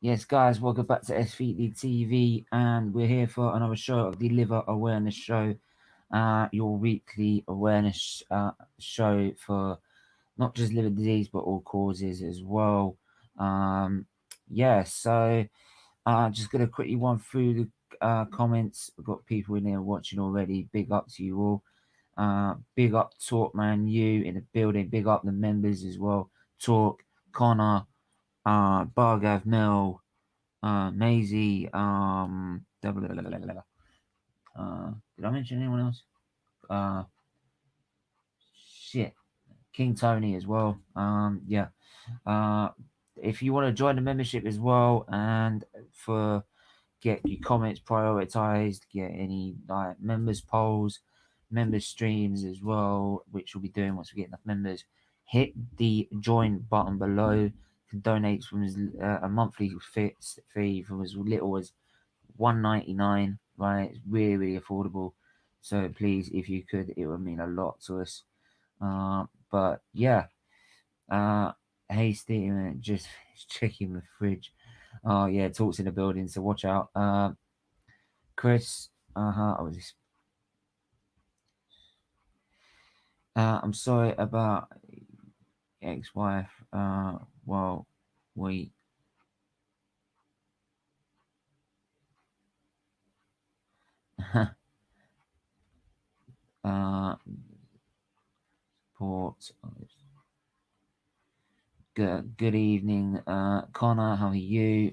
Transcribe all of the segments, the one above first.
Yes, guys, welcome back to SFeatleyTV, and we're here for another show of the Liver Awareness Show, your weekly awareness show for not just liver disease but all causes as well. So just gonna quickly run through the comments. We've got people in there watching already. Big up to you all. Big up Talk Man, you in the building. Big up the members as well. Talk, Connor, Bargav, Mel. Maisie, did I mention anyone else? Shit, King Tony as well. If you want to join the membership as well, and for get your comments prioritized, get any like members polls, members streams as well, which we'll be doing once we get enough members. Hit the join button below. You can donate from a monthly fee from as little as $1.99. Right, it's really, really affordable. So please, if you could, it would mean a lot to us. But yeah, hey Steven, just checking the fridge. Oh yeah, Talks in the building, so watch out. Chris, I'm sorry about ex-wife. Well, we support. Good evening, Connor. How are you?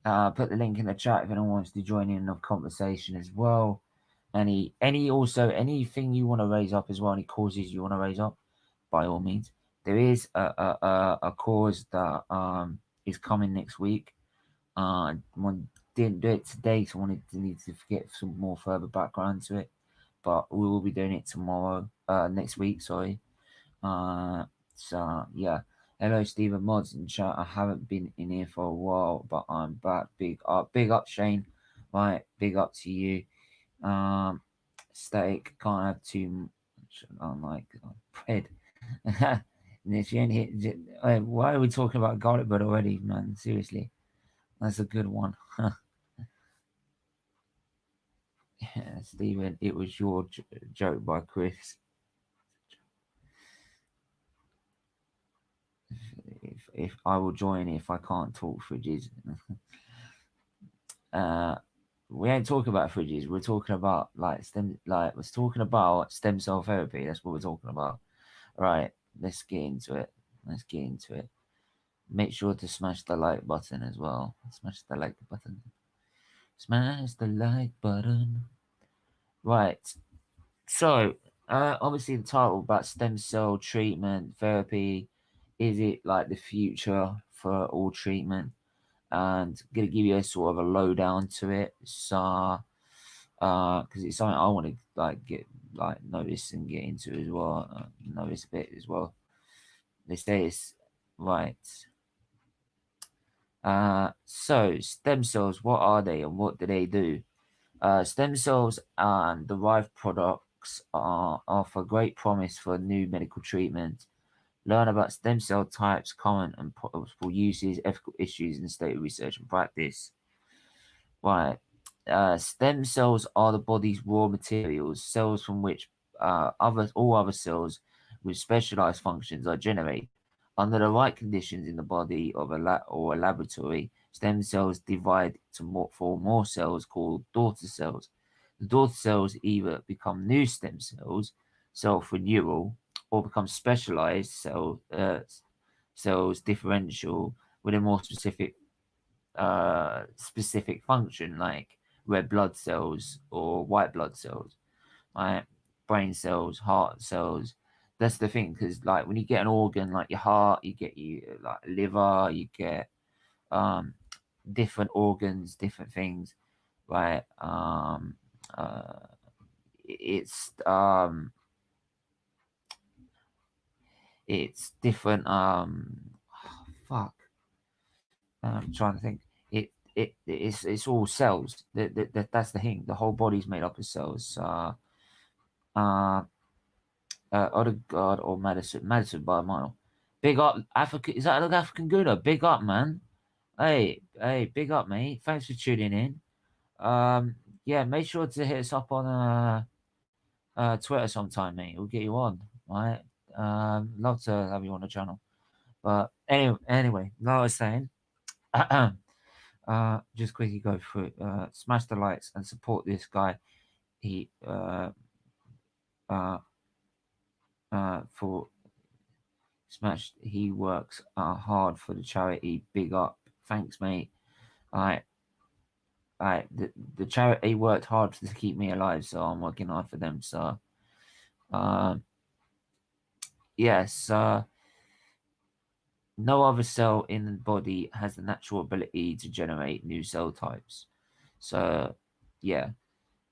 Put the link in the chat if anyone wants to join in the conversation as well. Anything you want to raise up as well, any causes you want to raise up, by all means. There is a cause that is coming next week. One didn't do it today, so I need to get some more further background to it. But we will be doing it tomorrow, next week, sorry. So yeah. Hello Stephen Mods in chat. I haven't been in here for a while, but I'm back. Big up Shane. Right, big up to you. Steak, can't have too much. I'm like bread. Why are we talking about garlic bread already, man? Seriously, that's a good one. Yeah, Stephen, it was your joke by Chris. If I will join if I can't talk fridges. We ain't talking about fridges. We're talking about stem cell therapy. That's what we're talking about. Right, let's get into it. Make sure to smash the like button as well. Smash the like button. Right. So, obviously the title about stem cell treatment therapy. Is it like the future for all treatment? And I'm gonna give you a sort of a lowdown to it. So, because it's something I want to get notice and get into as well. Notice a bit as well. They say it's right. So stem cells, what are they and what do they do? Stem cells and derived products offer great promise for new medical treatment. Learn about stem cell types, common and possible uses, ethical issues, and state of research and practice. Right. Stem cells are the body's raw materials, cells from which all other cells with specialized functions are generated. Under the right conditions in the body of a laboratory, stem cells divide to form more cells called daughter cells. The daughter cells either become new stem cells, self-renewal, or become specialized cells differential with a more specific function like red blood cells or white blood cells, right? Brain cells, heart cells. That's the thing, because like when you get an organ like your heart, you get like liver, you get different organs, different things, right? It's it's different. Fuck. I'm trying to think. It's all cells. That's the thing. The whole body's made up of cells. Odegaard or Madison by a mile. Big up Africa. Is that an African Gouda? Big up, man. Hey, big up, mate. Thanks for tuning in. Yeah, make sure to hit us up on Twitter sometime, mate. We'll get you on, right? Love to have you on the channel. But anyway, like I was saying, just quickly go through. Smash the likes and support this guy. He uh for Smash. He works hard for the charity. Big up, thanks, mate. I the charity worked hard to keep me alive, so I'm working hard for them. So, um, yes, no other cell in the body has the natural ability to generate new cell types. So, yeah.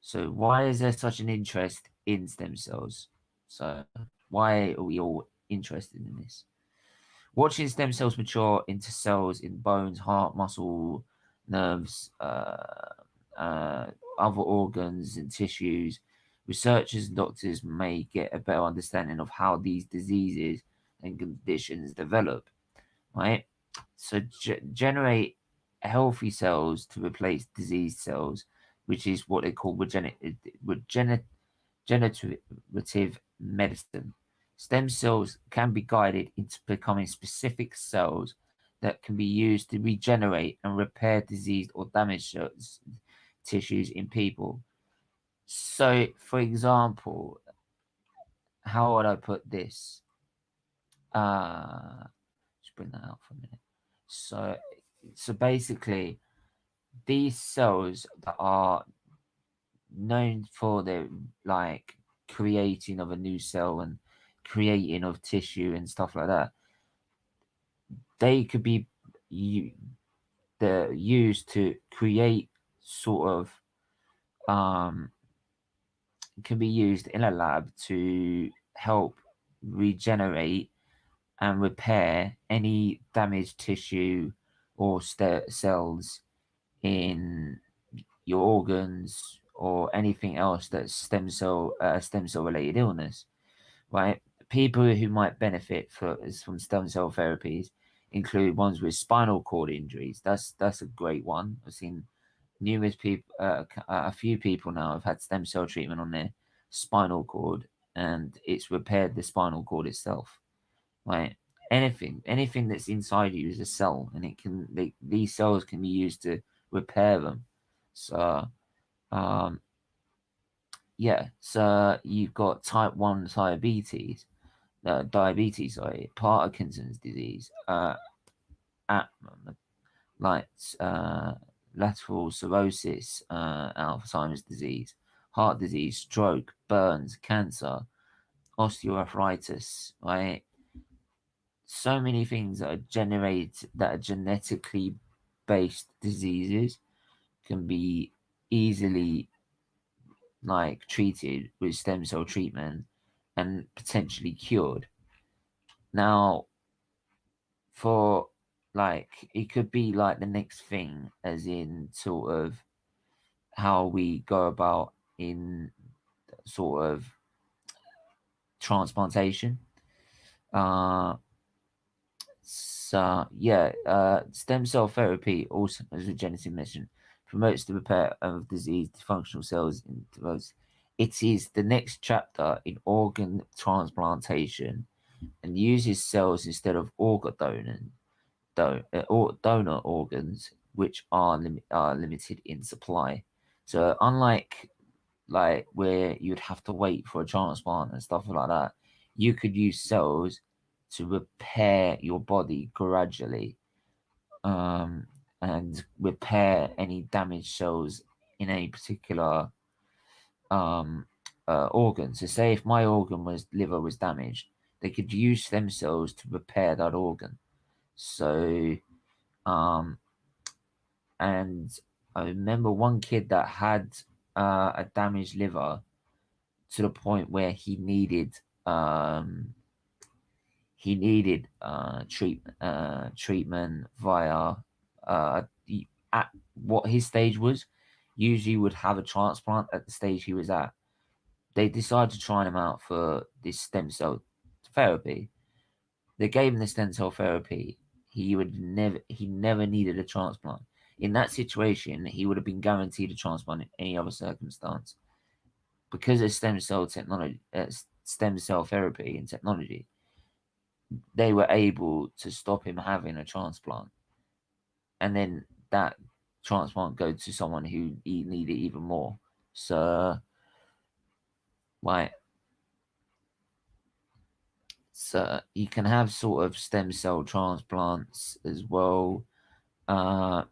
So, why is there such an interest in stem cells? So, why are we all interested in this? Watching stem cells mature into cells in bones, heart, muscle, nerves, other organs and tissues, researchers and doctors may get a better understanding of how these diseases and conditions develop, right? So, generate healthy cells to replace diseased cells, which is what they call regenerative medicine. Stem cells can be guided into becoming specific cells that can be used to regenerate and repair diseased or damaged tissues in people. So, for example, how would I put this? Just bring that out for a minute. So, so basically, these cells that are known for their like creating of a new cell and creating of tissue and stuff like that, they could be you they're used to create sort of um can be used in a lab to help regenerate and repair any damaged tissue or cells in your organs or anything else that's stem cell related illness, right? People who might benefit from stem cell therapies include ones with spinal cord injuries. That's a great one. I've seen numerous people, a few people now have had stem cell treatment on their spinal cord, and it's repaired the spinal cord itself. Right? Anything that's inside you is a cell, and these cells can be used to repair them. So, um, yeah. So you've got type 1 diabetes, sorry, Parkinson's disease, at, like uh, lateral sclerosis, Alzheimer's disease, heart disease, stroke, burns, cancer, osteoarthritis, right? So many things that are genetically based diseases can be easily like treated with stem cell treatment and potentially cured. Now, for like it could be like the next thing, as in sort of how we go about in sort of transplantation. Uh, so yeah, stem cell therapy, also as regenerative medicine, promotes the repair of diseased functional cells in those. It is the next chapter in organ transplantation and uses cells instead of donor organs, which are limited in supply. So unlike like where you'd have to wait for a transplant and stuff like that, you could use cells to repair your body gradually, um, and repair any damaged cells in any particular um, organ. So, say if my liver was damaged, they could use stem cells to repair that organ. So, um, and I remember one kid that had a damaged liver to the point where he needed treatment via at what his stage was. Usually would have a transplant at the stage he was at. They decided to try him out for this stem cell therapy. They gave him the stem cell therapy. he never needed a transplant. In that situation, he would have been guaranteed a transplant in any other circumstance. Because of stem cell technology, stem cell therapy and technology, they were able to stop him having a transplant, and then that transplant go to someone who needed even more. So, like, so you can have sort of stem cell transplants as well, uh,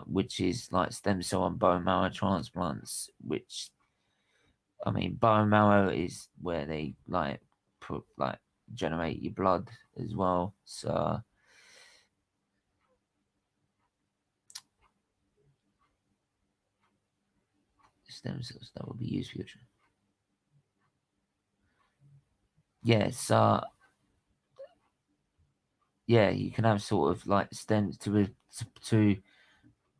which is like stem cell and bone marrow transplants. Which, I mean, bone marrow is where they generate your blood as well. So stem cells that will be used for your yes, yeah, you can have sort of like stems to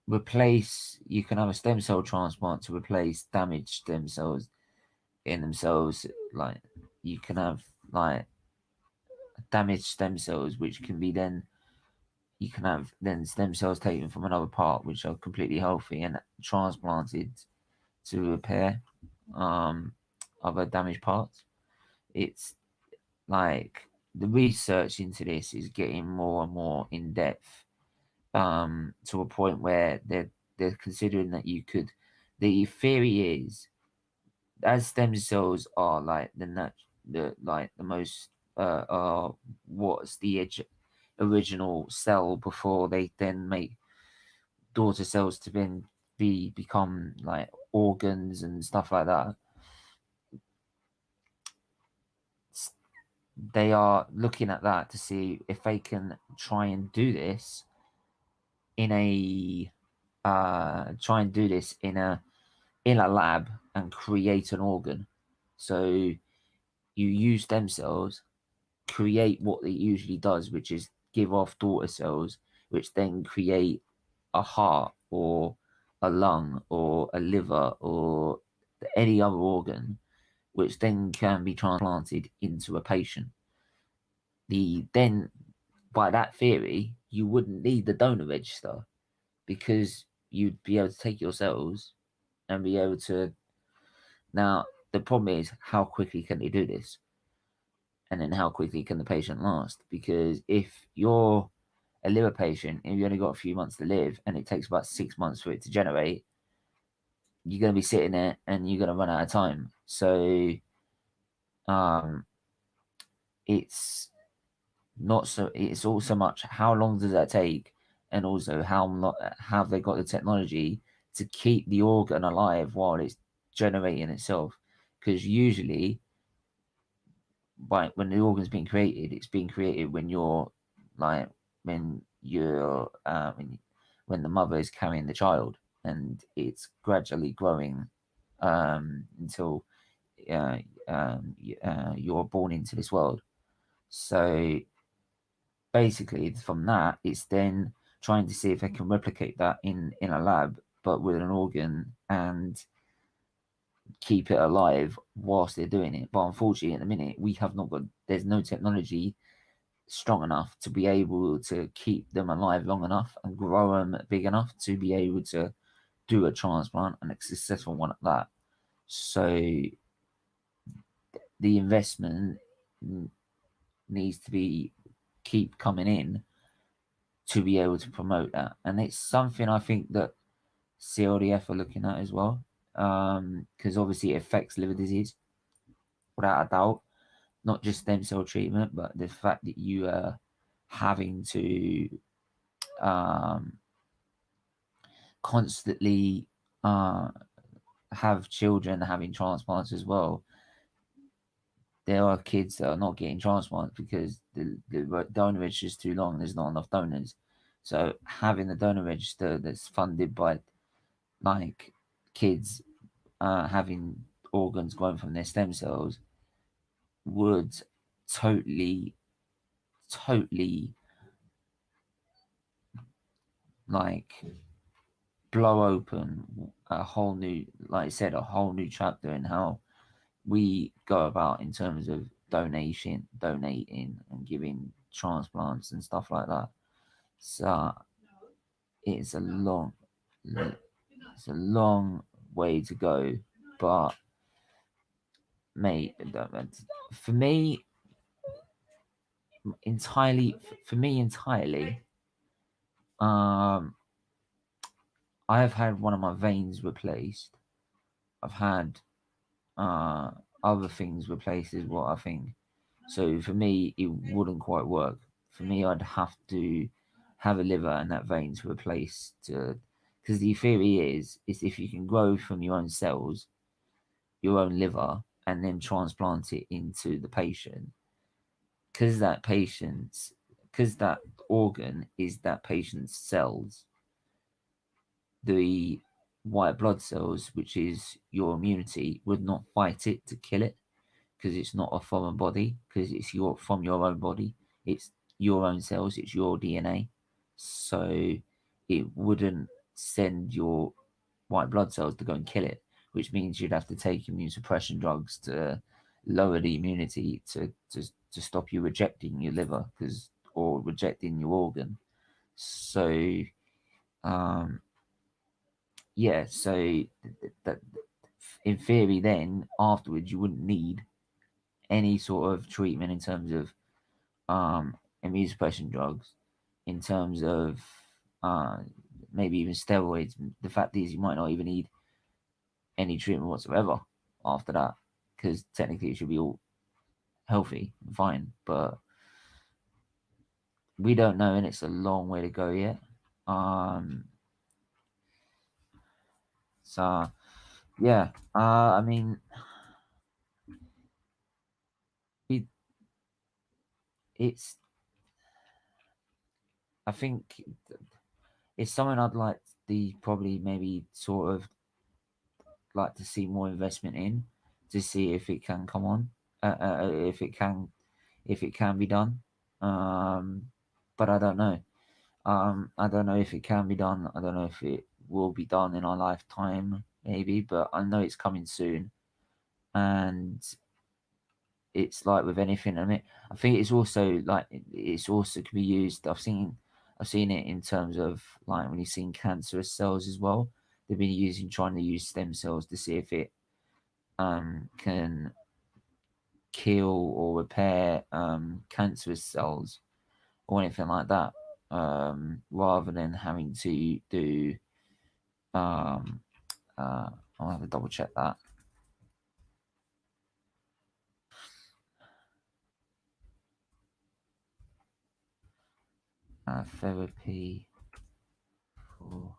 replace. You can have a stem cell transplant to replace damaged stem cells in themselves. Like you can have like damaged stem cells, which can be then you can have then stem cells taken from another part, which are completely healthy and transplanted to repair um, other damaged parts. It's like the research into this is getting more and more in depth, to a point where they're considering that you could. The theory is, as stem cells are like the most are what's the original cell before they then make daughter cells to then become like organs and stuff like that. They are looking at that to see if they can try and do this in a in a lab and create an organ. So you use stem cells, create what it usually does, which is give off daughter cells, which then create a heart or a lung or a liver or any other organ, which then can be transplanted into a patient. Then by that theory, you wouldn't need the donor register because you'd be able to take your cells and be able to. Now, the problem is how quickly can they do this? And then how quickly can the patient last? Because if you're a liver patient and you've only got a few months to live and it takes about 6 months for it to generate, you're going to be sitting there and you're going to run out of time. So um, it's not so. It's also much how long does that take, and also how have they got the technology to keep the organ alive while it's generating itself? Because usually, when the organ's being created, it's being created when you're like when you're when the mother is carrying the child, and it's gradually growing until you're born into this world. So basically, from that, it's then trying to see if they can replicate that in a lab, but with an organ and keep it alive whilst they're doing it. But unfortunately, at the minute, we have not got. There's no technology strong enough to be able to keep them alive long enough and grow them big enough to be able to do a transplant and a successful one at that. So the investment needs to be keep coming in to be able to promote that, and it's something I think that CLDF are looking at as well, because obviously it affects liver disease without a doubt, not just stem cell treatment, but the fact that you are having to um, constantly have children having transplants as well. There are kids that are not getting transplants because the donor register is too long. There's not enough donors. So having the donor register that's funded by like kids having organs grown from their stem cells would totally, totally like blow open a whole new, like I said, a whole new chapter in how we go about in terms of donating and giving transplants and stuff like that. So it's a long it's a long way to go, but mate, for me entirely, um I have had one of my veins replaced. I've had uh other things replaced as well, I think. So for me it wouldn't quite work. For me I'd have to have a liver and that vein to replace to, because the theory is if you can grow from your own cells your own liver and then transplant it into the patient, because that organ is that patient's cells, the white blood cells, which is your immunity, would not fight it to kill it because it's not a foreign body, because it's from your own body, it's your own cells, it's your DNA. So it wouldn't send your white blood cells to go and kill it, which means you'd have to take immune suppression drugs to lower the immunity to stop you rejecting your liver or rejecting your organ. So um yeah, so that in theory then afterwards you wouldn't need any sort of treatment in terms of immune suppression drugs, in terms of uh maybe even steroids. The fact is you might not even need any treatment whatsoever after that, because technically it should be all healthy and fine, but we don't know and it's a long way to go yet. So yeah, I mean it, it's I think it's something I'd like the probably maybe sort of like to see more investment in, to see if it can come on, if it can be done. Um, but I don't know. I don't know if it can be done. I don't know if it will be done in our lifetime, maybe, but I know it's coming soon. And it's like with anything. I mean, I think it's also like it's also can be used. I've seen it in terms of like when you've seen cancerous cells as well. They've been trying to use stem cells to see if it can kill or repair cancerous cells or anything like that, rather than having to do. Um, I'll have to double check that. Therapy for.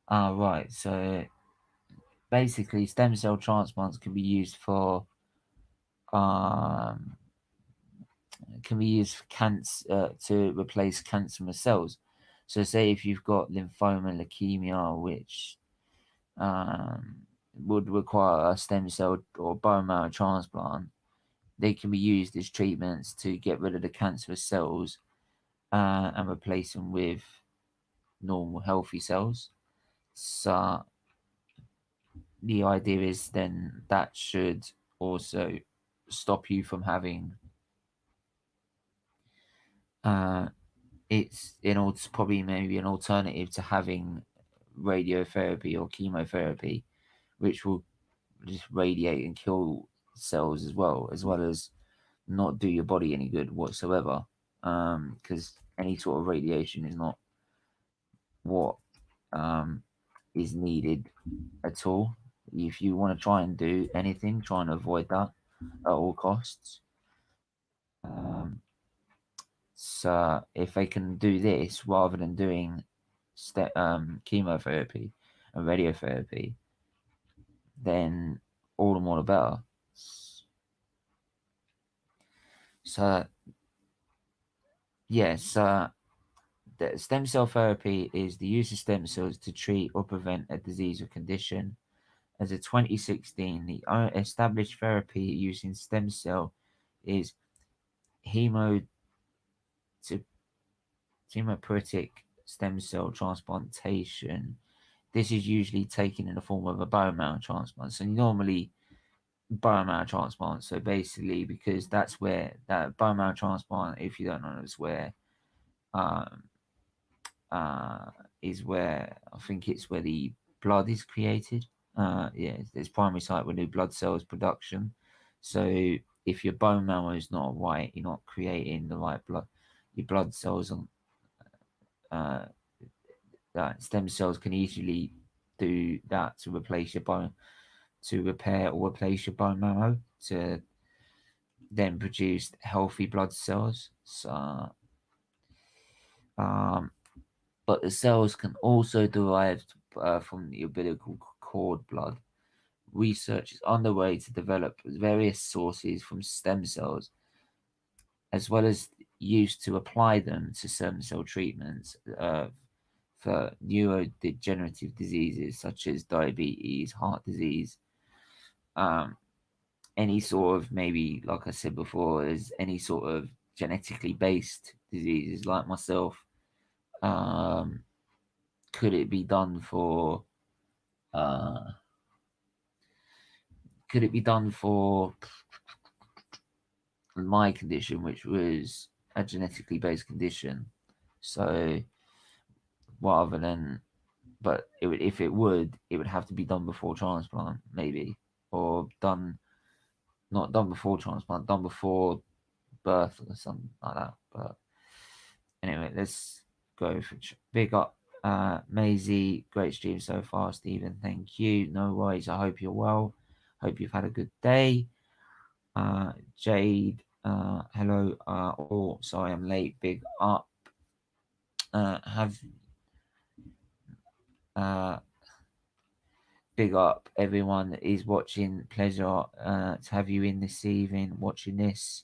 Right. So basically, stem cell transplants can be used for um, cancer, to replace cancerous cells. So, say if you've got lymphoma, leukemia, which would require a stem cell or bone marrow transplant, they can be used as treatments to get rid of the cancerous cells and replace them with normal, healthy cells. So, the idea is then that should also stop you from having uh, it's probably maybe an alternative to having radiotherapy or chemotherapy, which will just radiate and kill cells as well as not do your body any good whatsoever. Because any sort of radiation is not what um, is needed at all. If you want to try and do anything, try and avoid that at all costs. Um, so if they can do this rather than doing chemotherapy and radiotherapy, then all the more the better. So yes, the stem cell therapy is the use of stem cells to treat or prevent a disease or condition. As of 2016, the established therapy using stem cell is hemo hematopoietic stem cell transplantation. This is usually taken in the form of a bone marrow transplant. So normally bone marrow transplant. So basically, because that's where that bone marrow transplant, if you don't know, um, is where I think it's where the blood is created. Yeah, it's primary site where new blood cells production. So if your bone marrow is not right, you're not creating the right blood. Your blood cells on uh, stem cells can easily do that to replace your bone, to repair or replace your bone marrow to then produce healthy blood cells. So, um, but the cells can also derive from the umbilical cord blood. Research is underway to develop various sources from stem cells, as well as used to apply them to stem cell treatments for neurodegenerative diseases such as diabetes, heart disease, um, any sort of, maybe like I said before, is any sort of genetically based diseases like myself. Um, could it be done for? Uh, could it be done for my condition, which was a genetically based condition? So rather than, but if it would have to be done before transplant, maybe, or done not done before transplant, done before birth or something like that. But anyway, let's go for big up. Maisie, great stream so far. Stephen, thank you. No worries. I hope you're well. Hope you've had a good day. Jade, hello. Oh, sorry, I'm late. Big up. Have big up everyone that is watching. Pleasure to have you in this evening watching this.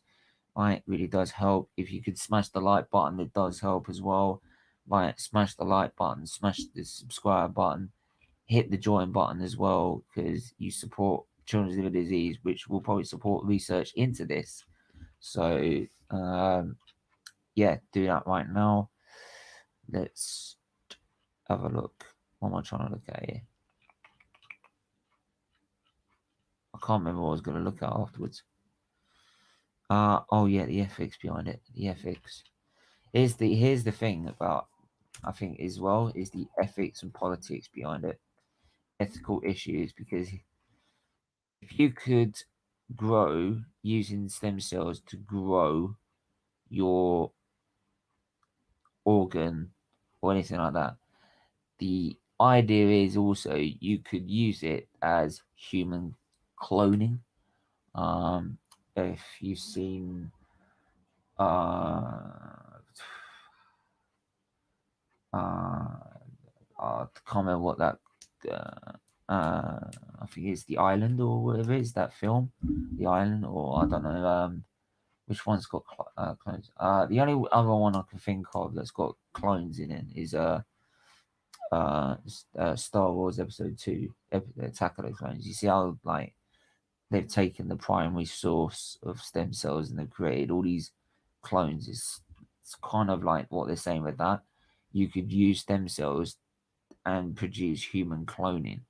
Right, really does help. If you could smash the like button, it does help as well. Right, smash the like button, smash the subscribe button, hit the join button as well, because you support children's liver disease, which will probably support research into this. So yeah, do that right now. Let's have a look. What am I trying to look at here? I can't remember what I was going to look at afterwards. Oh yeah, the ethics behind it. The ethics. Here's the thing about, I think, as well, is the ethics and politics behind it. Ethical issues, because if you could grow using stem cells to grow your organ or anything like that, the idea is also you could use it as human cloning. Um, if you've seen uh, I can't remember what that. I think it's The Island or whatever it is, that film, The Island, or I don't know. Which one's got clones? The only other one I can think of that's got clones in it is Star Wars Episode 2, Attack of the Clones. You see how, like, they've taken the primary source of stem cells and they've created all these clones. It's kind of like what they're saying with that. You could use stem cells and produce human cloning,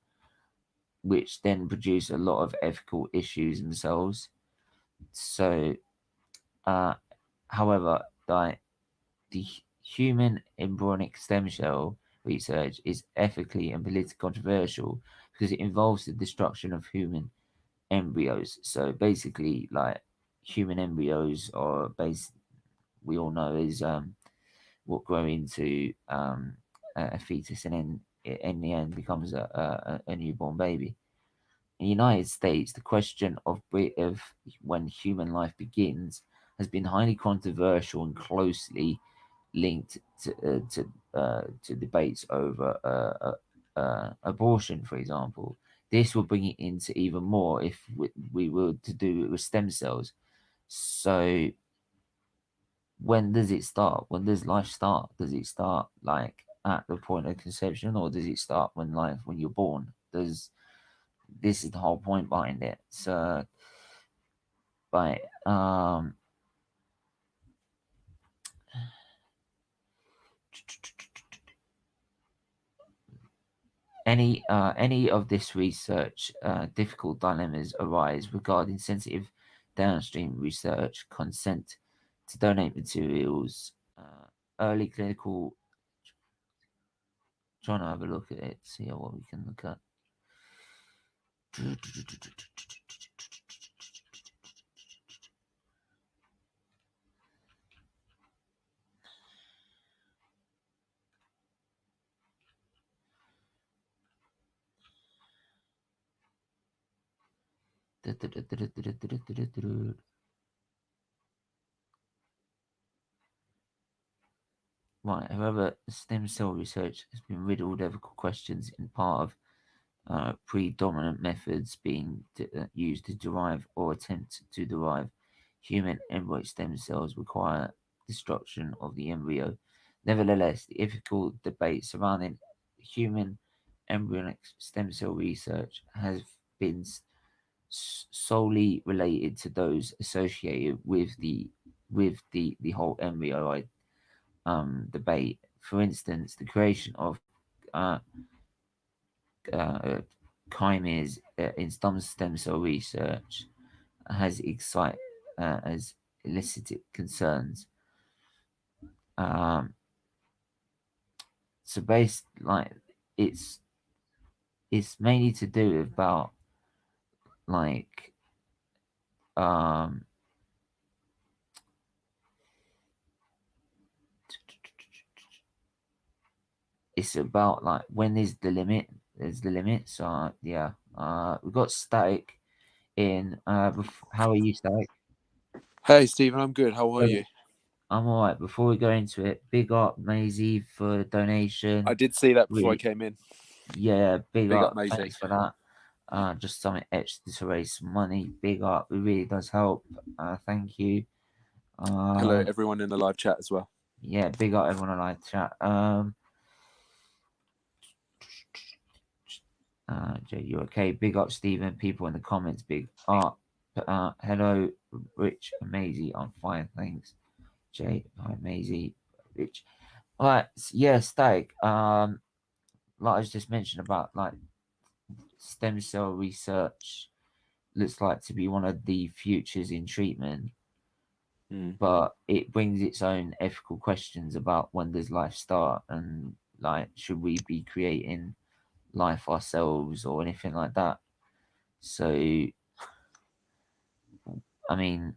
which then produce a lot of ethical issues themselves. So, however, the human embryonic stem cell research is ethically and politically controversial because it involves the destruction of human embryos. So basically, like, human embryos are we all know is what grow into a fetus, and then in the end becomes a newborn baby. In the United States, the question of when human life begins has been highly controversial and closely linked to debates over abortion, for example. This will bring it into even more if we were to do it with stem cells. So, when does it start? When does life start? Does it start like at the point of conception, or does it start when you're born? this is the whole point behind it. So, but any of this research, difficult dilemmas arise regarding sensitive downstream research, consent to donate materials, early clinical. Trying to have a look at it, see what we can look at. Right, however, stem cell research has been riddled with ethical questions in part of predominant methods being used to derive or attempt to derive human embryonic stem cells require destruction of the embryo. Nevertheless, the ethical debate surrounding human embryonic stem cell research has been solely related to those associated with the whole embryo debate. For instance, the creation of uh, uh, chimeras in stem cell research has elicited concerns. Um, so based like it's it's mainly to do about like um it's about like when is the limit? There's the limit. So yeah, we've got Static in. How are you, Static? Hey, Stephen, I'm good. How are Good. you? I'm all right. Before we go into it, big up Maisie for the I donation. did see that before I Really, came in. yeah, big Big up, up. Maisie. Thanks for that. Just something extra to raise some money. Big up. It really does help. Thank you. Hello, Um, everyone in the live chat as well. yeah, big up everyone on live chat. Jay, you okay? Big up Stephen. People in the comments. Big up. Hello, Rich and Maisie. I'm fine, thanks. Jay, hi Maisie, Rich. All right, yeah, Static. Like I just mentioned about like stem cell research looks like to be one of the futures in treatment, Mm. but it brings its own ethical questions about when does life start and like should we be creating life ourselves or anything like that. So, I mean,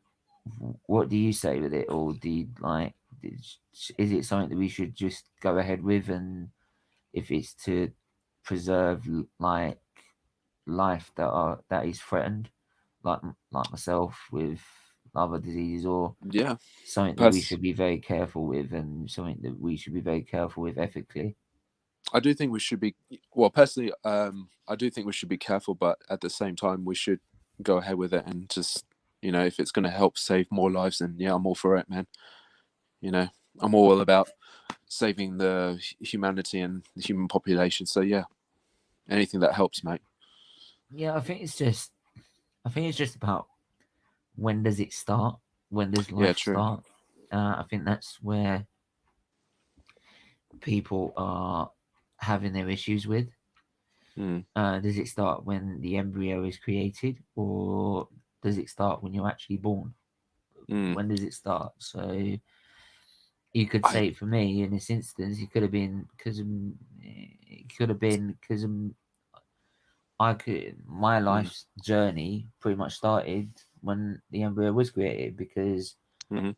what do you say with it, or do you like? Is it something that we should just go ahead with, and if it's to preserve like life that is threatened, like like myself with other diseases, or Yeah, something that we pers- should be very careful with, and something that we should be very careful with ethically? I do think we should be. Well, personally, I do think we should be careful, but at the same time, we should go ahead with it and just, if it's going to help save more lives, then yeah, I'm all for it, man. You know, I'm all about saving the humanity and the human population. So yeah, anything that helps, mate. Yeah, I think it's just about when does it start? When does Yeah, life true. start? I think that's where people are having their issues with. Mm, Does it start when the embryo is created, or does it start when you're actually born? mm. When does it start? So you could I say for me in this instance, it could have been because it could have been because I could my mm, life's journey pretty much started when the embryo was created because mm,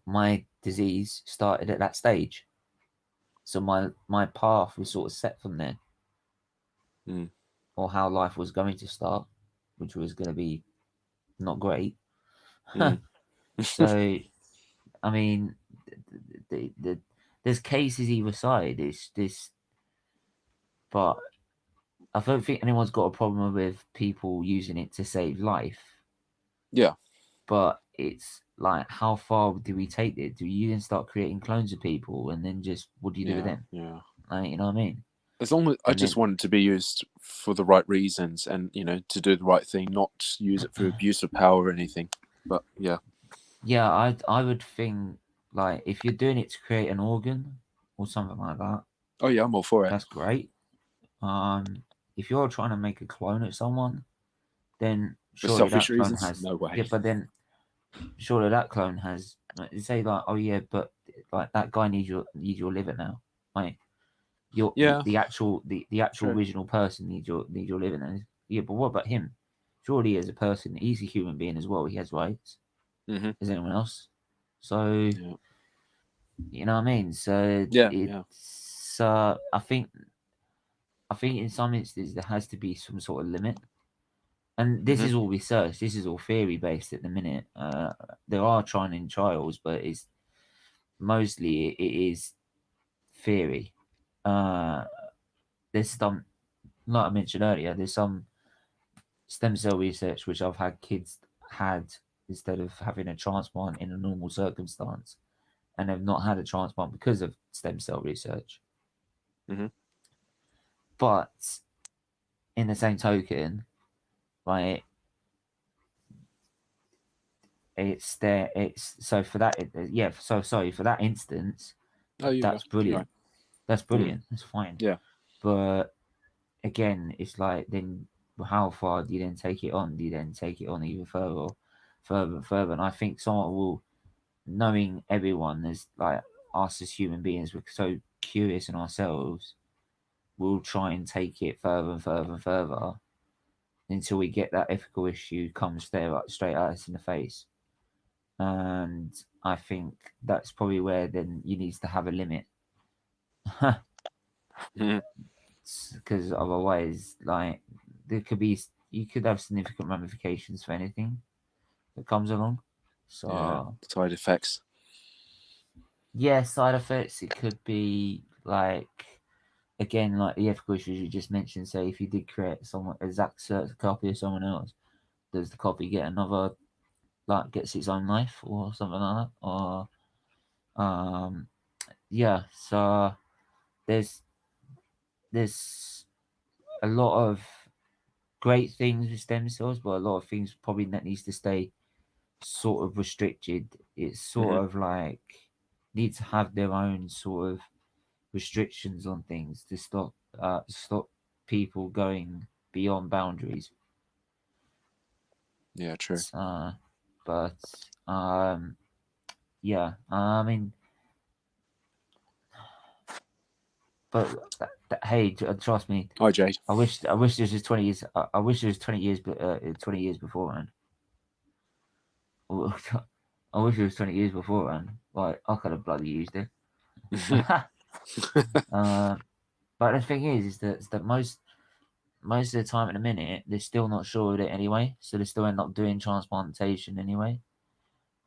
my disease started at that stage. So my path was sort of set from there, mm, or how life was going to start, which was going to be not great. mm. So I mean, there's cases either side. It's this, but I don't think anyone's got a problem with people using it to save life. Yeah, But it's like, how far do we take it? Do you then start creating clones of people, and then just what do you do with yeah, them? yeah. Like, you know what I mean? As long as I And just then want it to be used for the right reasons, and to do the right thing, not use it for abuse of power or anything. But yeah. yeah, I would think like if you're doing it to create an organ or something like that, Oh yeah, I'm all for it. that's great. If you're trying to make a clone of someone, then For surely selfish that clone reasons, has no way. yeah, but then surely that clone has say like, oh yeah, but like that guy needs your liver now. Like your Yeah, the actual true. original person needs your liver now. Yeah, but what about him? Surely as a person, he's a human being as well. He has rights Mm-hmm. as anyone else. So Yeah, you know what I mean? So yeah, yeah. it's I think in some instances there has to be some sort of limit. And this Mm-hmm. is all research. This is all theory based at the minute. There are trying in trials, but it's mostly it is theory. Uh, there's some, like I mentioned earlier, there's some stem cell research which I've had kids had instead of having a transplant in a normal circumstance, and have not had a transplant because of stem cell research. Mm-hmm. But in the same token, right, it's there. It's so for that, yeah. So sorry for that instance, Oh, you that's go. You're right. brilliant. That's Mm. brilliant. That's fine. Yeah. But again, it's like then how far do you then take it on? Do you then take it on even further, or further and further? And I think someone will, knowing everyone as like us as human beings, we're so curious in ourselves, we'll try and take it further and further and further until we get that ethical issue come straight at us in the face. And I think that's probably where then you need to have a limit. Mm-hmm. Because otherwise, like there could be, you could have significant ramifications for anything that comes along. Yeah. So Side effects. yeah, side effects. It could be like again, like the ethical issues you just mentioned. Say if you did create someone exact copy of someone else, does the copy get another like gets its own life or something like that? Or yeah. So there's there's a lot of great things with stem cells, but a lot of things probably that needs to stay sort of restricted. It's Mm-hmm. sort of like need to have their own sort of restrictions on things to stop people going beyond boundaries. Yeah. True. Uh, but yeah, I mean, but hey, trust me, Hi, Jade. I wish this was 20 years. I wish it was 20 years, but 20 years beforehand. I wish it was 20 years beforehand. Like I could have bloody used it. uh, but the thing is that most of the time in a minute they're still not sure of it anyway, so they still end up doing transplantation anyway.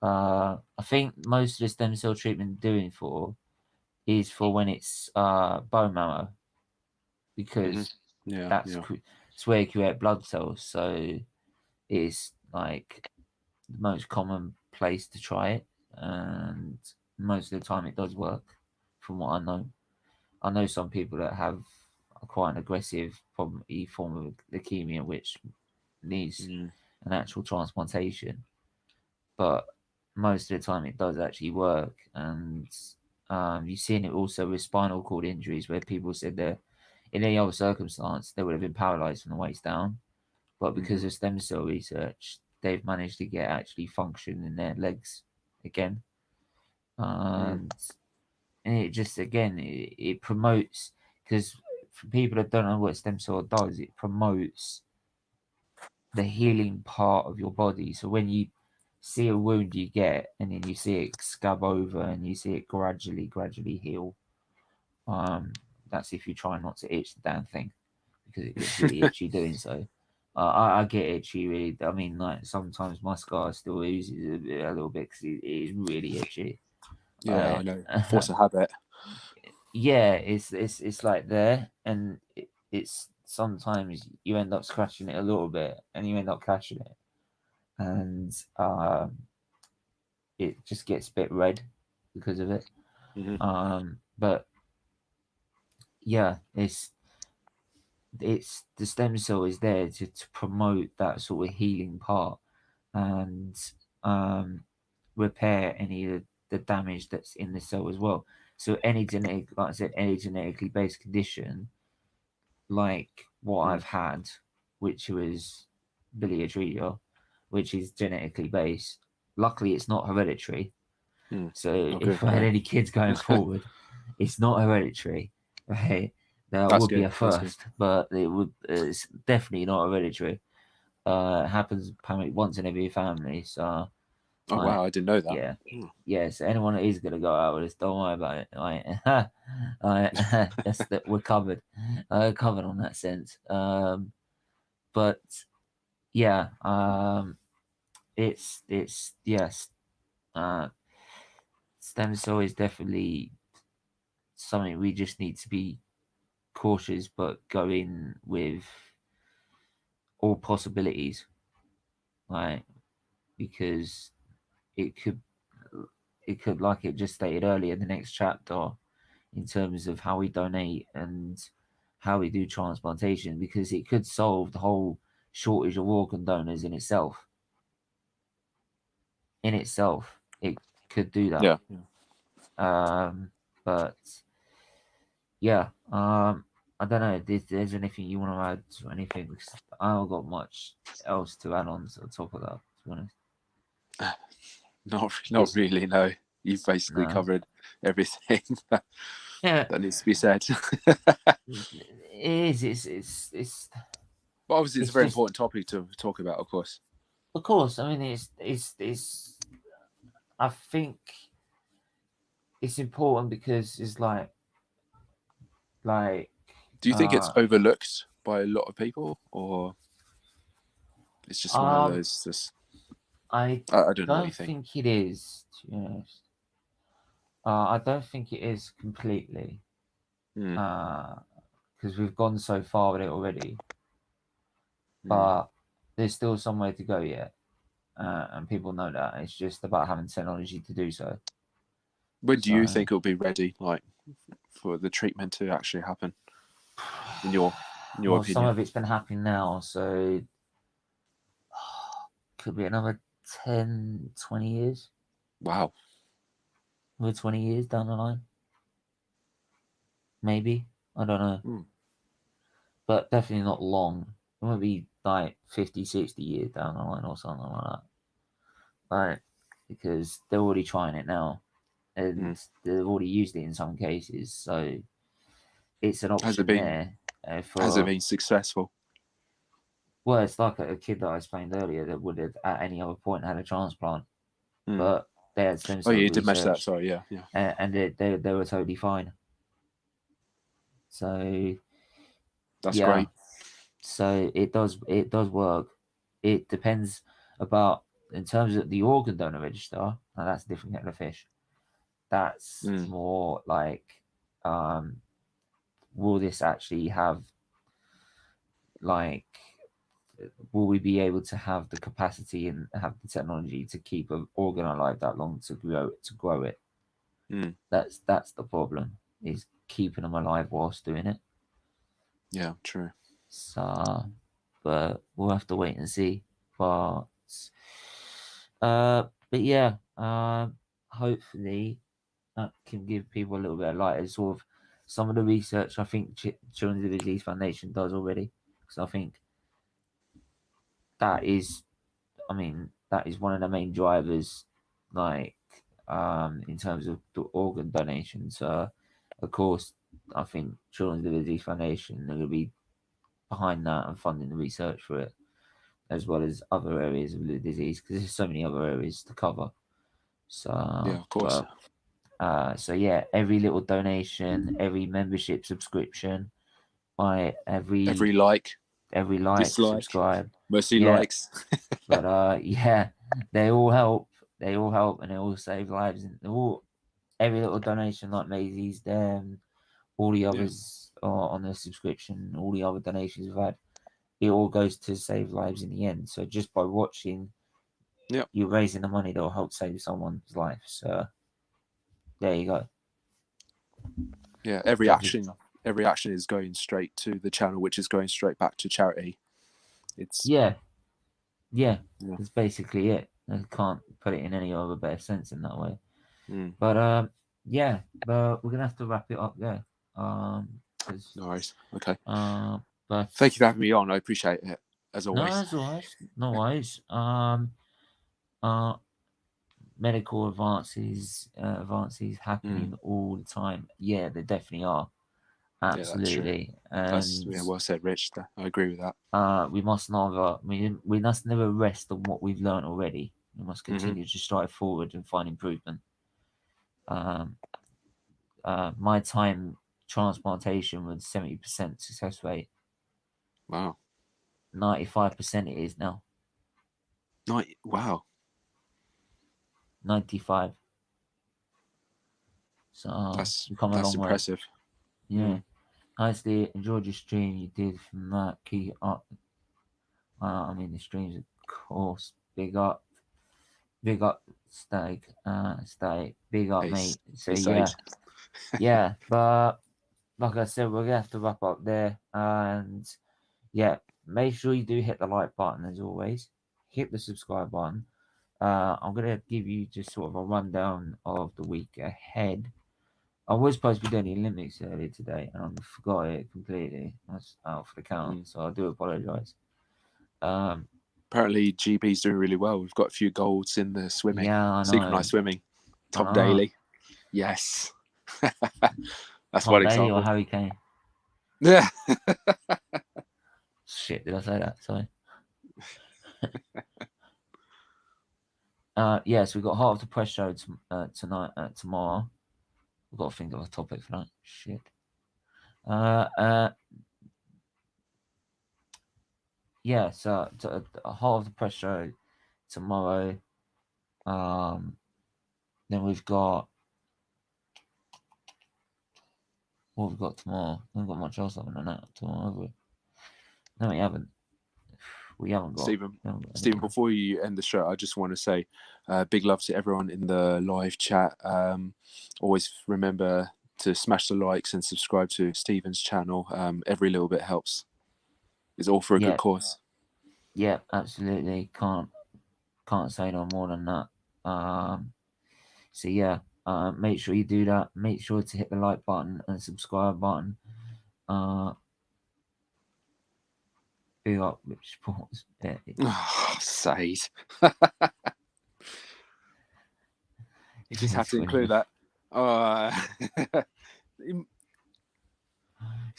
I think most of the stem cell treatment doing for is for when it's bone marrow Mm-hmm. because Yeah. that's Yeah. it's where you create blood cells. So it's like the most common place to try it, and most of the time it does work. From what I know some people that have quite an aggressive problem, form of leukemia, which needs Mm. an actual transplantation. But most of the time, it does actually work, and you've seen it also with spinal cord injuries, where people said that in any other circumstance they would have been paralyzed from the waist down, but Mm-hmm. because of stem cell research, they've managed to get actually function in their legs again, Mm. and it just again it promotes because for people that don't know what stem cell does, it promotes the healing part of your body. So when you see a wound you get and then you see it scab over and you see it gradually heal, that's if you try not to itch the damn thing because it gets really itchy doing so. I get itchy really. I mean, like sometimes my scar still oozes a little bit because it is really itchy. Yeah, I Like, know. Force a habit. yeah, it's like there, and it's sometimes you end up scratching it a little bit, and you end up catching it, and it just gets a bit red because of it. Mm-hmm. But yeah, it's the stem cell is there to promote that sort of healing part and repair any of the damage that's in the cell as well. So any genetic, like I said, any genetically based condition, like what I've had, which was biliary atresia, which is genetically based. Luckily, it's not hereditary. So Oh, good. if I had Yeah. any kids going forward, it's not hereditary, right? That That's would be good. a That's good. first, but it's definitely not hereditary. It happens apparently once in every family. So, Oh like, wow, I didn't know that. yeah, yeah. So anyone that is gonna go out with this, don't worry about it. Like, that's that we're covered, covered on that sense. But yeah, it's yes, uh, stem cell is definitely something we just need to be cautious, but go in with all possibilities, like because it could like it just stated earlier, the next chapter in terms of how we donate and how we do transplantation, because it could solve the whole shortage of organ donors in itself. In itself, it could do that. Yeah. But yeah, I don't know if there's anything you want to add or anything, because I haven't got much else to add on to the top of that, to be honest. Not really. No, you've basically No. covered everything that Yeah, needs to be said. it is. It's But obviously, it's a it's very just, important topic to talk about, of course. of course. I mean, it's. I think it's important because it's like Do you think it's uh overlooked by a lot of people, or it's just one of um those? Just I I don't know what you don't think. think it is, to be honest. I don't think it is completely. Mm, Because we've gone so far with it already, mm. but there's still some way to go yet, and people know that. It's just about having technology to do so. When do you So, think it'll be ready, like for the treatment to actually happen? In your well, some opinion? of it's been happening now, so could be another 10, 20 years. Wow. We're 20 years down the line, maybe. I don't know, Mm. but definitely not long. It won't be like 50, 60 years down the line or something like that. Like, because they're already trying it now, and Mm. they've already used it in some cases. So it's an Has it option been there has it for. been successful? Well, it's like a kid that I explained earlier that would have at any other point had a transplant, Mm. but they had stem Oh yeah, cell you did mention that. research, Sorry, yeah, yeah. and they were totally fine. So That's yeah, great. so it does work. It depends about in terms of the organ donor register. Now that's a different kettle of fish. That's Mm. more like, um, will this actually have like will we be able to have the capacity and have the technology to keep an organ alive that long to grow it? Mm. That's the problem, is keeping them alive whilst doing it. Yeah, true. So, but we'll have to wait and see. But yeah, hopefully that can give people a little bit of light. It's sort of some of the research I think Children's Disease Foundation does already, because I think that is, I mean, that is one of the main drivers, like, in terms of the organ donations. Of course, I think Children's Disease Foundation are going to be behind that and funding the research for it, as well as other areas of the disease, because there's so many other areas to cover. Yeah, So, of course. but so yeah, every little donation, every membership subscription, by Every every like, dislike, subscribe, mostly yeah. likes. But yeah, they all help. They all help, and they all save lives. And every little donation, like Maisie's, them, all the Yeah, others are on the subscription, all the other donations we've had, it all goes to save lives in the end. So just by watching, yeah, you're raising the money that will help save someone's life. So there you go. yeah. Every So just action every action is going straight to the channel, which is going straight back to charity. It's Yeah. Yeah. That's basically it. I can't put it in any other better sense in that way. Mm. But yeah, but we're gonna have to wrap it up there. 'Cause, No worries. Okay. but Thank you for having me on. I appreciate it as no, always. that's alright. No worries. Medical advances happening all the time. Yeah, they definitely are. Yeah, that's true. Absolutely. That's And well said, Rich. I agree with that. we must never rest on what we've learned already. We must continue to strive forward and find improvement. My time transplantation was 70% success rate. Wow. 95% it is now. Wow. 95. So That's we've come a long impressive. way. Yeah. Nicely enjoyed your stream you did from that. Keep up. The streams, of course. Big up, Stag. Big up, mate. So yeah. But like I said, we're gonna have to wrap up there. And yeah, make sure you do hit the like button as always. Hit the subscribe button. I'm gonna give you just sort of a rundown of the week ahead. I was supposed to be doing the Olympics earlier today, and I forgot it completely. I was out for the count, so I do apologise. Apparently, GB's doing really well. We've got a few golds in the swimming. Yeah, I know. Synchronized swimming. Tom Daly. Yes. That's Tom one Daly example. or Harry Kane? Yeah. Shit, did I say that? Sorry. So we've got Heart of the Press show tonight, tomorrow. We've got to think of a topic for that. Shit. Yeah, so Heart of the Press show tomorrow. Then we've got what we've got tomorrow. We haven't got much else other than that tomorrow, have we? No, we haven't. We haven't got. Stephen, before you end the show, I just want to say big love to everyone in the live chat. Always remember to smash the likes and subscribe to Stephen's channel. Every little bit helps. It's all for a good cause. Yeah, absolutely. Can't say no more than that. So yeah, make sure you do that. Make sure to hit the like button and subscribe button. Big up Rich Sports. Said. You just have to funny. include that.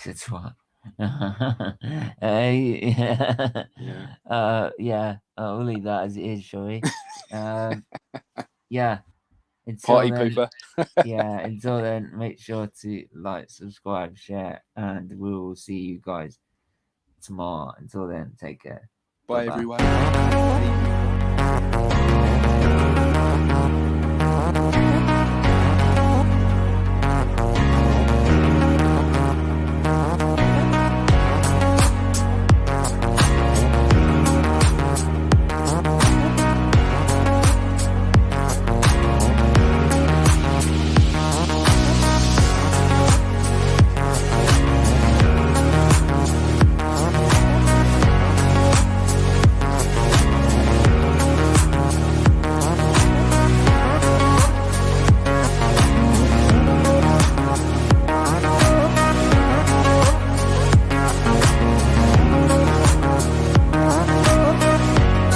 It's what? We'll leave that as it is, shall we? Yeah. Party pooper. Until then, make sure to like, subscribe, share, and we will see you guys tomorrow. Until then, take care. Bye everyone.